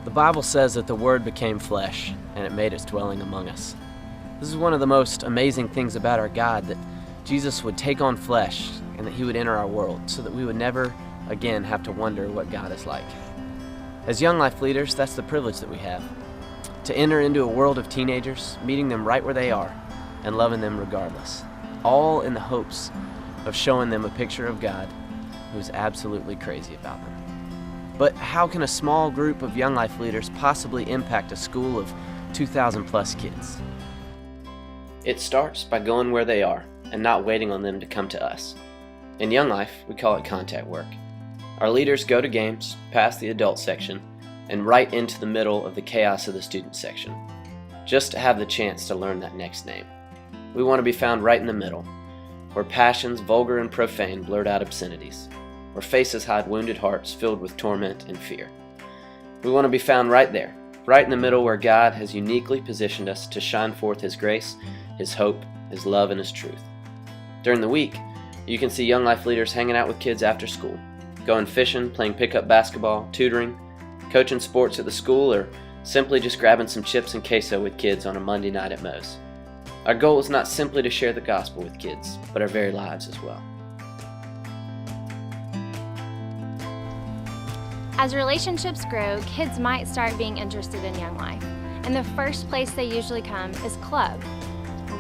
The Bible says that the Word became flesh, and it made its dwelling among us. This is one of the most amazing things about our God, that Jesus would take on flesh and that He would enter our world so that we would never again have to wonder what God is like. As young life leaders, that's the privilege that we have, to enter into a world of teenagers, meeting them right where they are and loving them regardless, all in the hopes of showing them a picture of God who is absolutely crazy about them. But how can a small group of young life leaders possibly impact a school of 2,000 plus kids? It starts by going where they are and not waiting on them to come to us. In Young Life, we call it contact work. Our leaders go to games, past the adult section, and right into the middle of the chaos of the student section, just to have the chance to learn that next name. We want to be found right in the middle, where passions, vulgar and profane, blurt out obscenities, where faces hide wounded hearts filled with torment and fear. We want to be found right there, right in the middle where God has uniquely positioned us to shine forth His grace, His hope, His love, and His truth. During the week, you can see young life leaders hanging out with kids after school, going fishing, playing pickup basketball, tutoring, coaching sports at the school, or simply just grabbing some chips and queso with kids on a Monday night at Moe's. Our goal is not simply to share the gospel with kids, but our very lives as well. As relationships grow, kids might start being interested in Young Life, and the first place they usually come is club.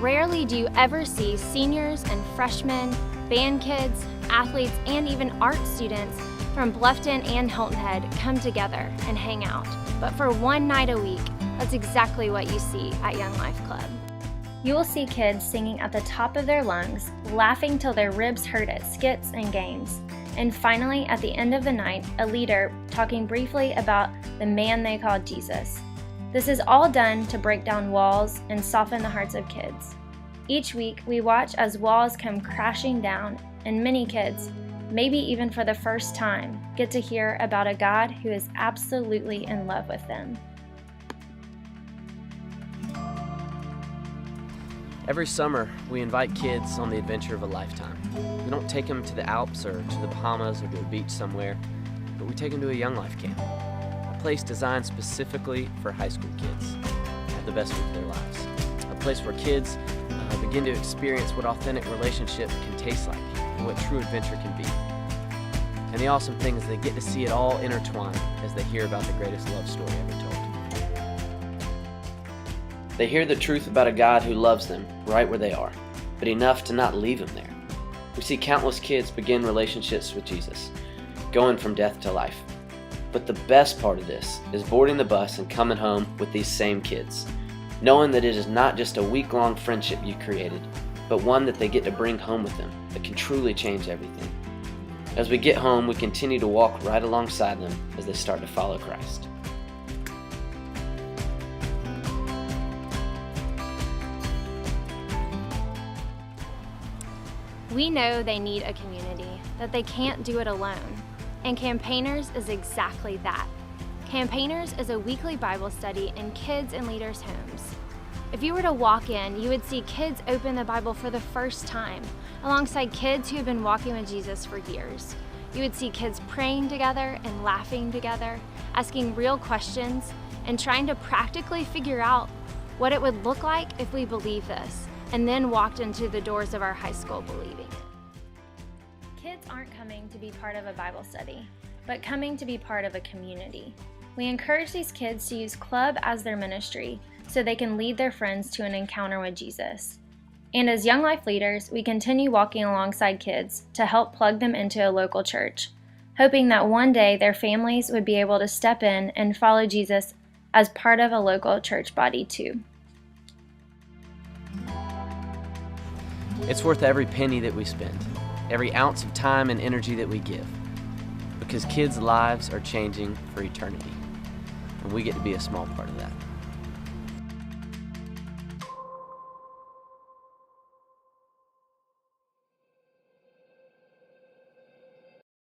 Rarely do you ever see seniors and freshmen, band kids, athletes, and even art students from Bluffton and Hilton Head come together and hang out. But for one night a week, that's exactly what you see at Young Life Club. You will see kids singing at the top of their lungs, laughing till their ribs hurt at skits and games. And finally, at the end of the night, a leader talking briefly about the man they call Jesus. This is all done to break down walls and soften the hearts of kids. Each week, we watch as walls come crashing down, and many kids, maybe even for the first time, get to hear about a God who is absolutely in love with them. Every summer, we invite kids on the adventure of a lifetime. We don't take them to the Alps or to the Bahamas or to a beach somewhere, but we take them to a Young Life camp, a place designed specifically for high school kids to have the best week of their lives, a place where kids begin to experience what authentic relationship can taste like and what true adventure can be. And the awesome thing is they get to see it all intertwined as they hear about the greatest love story ever told. They hear the truth about a God who loves them right where they are, but enough to not leave them there. We see countless kids begin relationships with Jesus, going from death to life. But the best part of this is boarding the bus and coming home with these same kids, knowing that it is not just a week-long friendship you created, but one that they get to bring home with them that can truly change everything. As we get home, we continue to walk right alongside them as they start to follow Christ. We know they need a community, that they can't do it alone. And Campaigners is exactly that. Campaigners is a weekly Bible study in kids' and leaders' homes. If you were to walk in, you would see kids open the Bible for the first time, alongside kids who have been walking with Jesus for years. You would see kids praying together and laughing together, asking real questions, and trying to practically figure out what it would look like if we believe this, and then walked into the doors of our high school believing it. Kids aren't coming to be part of a Bible study, but coming to be part of a community. We encourage these kids to use club as their ministry so they can lead their friends to an encounter with Jesus. And as Young Life leaders, we continue walking alongside kids to help plug them into a local church, hoping that one day their families would be able to step in and follow Jesus as part of a local church body too. It's worth every penny that we spend, every ounce of time and energy that we give, because kids' lives are changing for eternity, and we get to be a small part of that.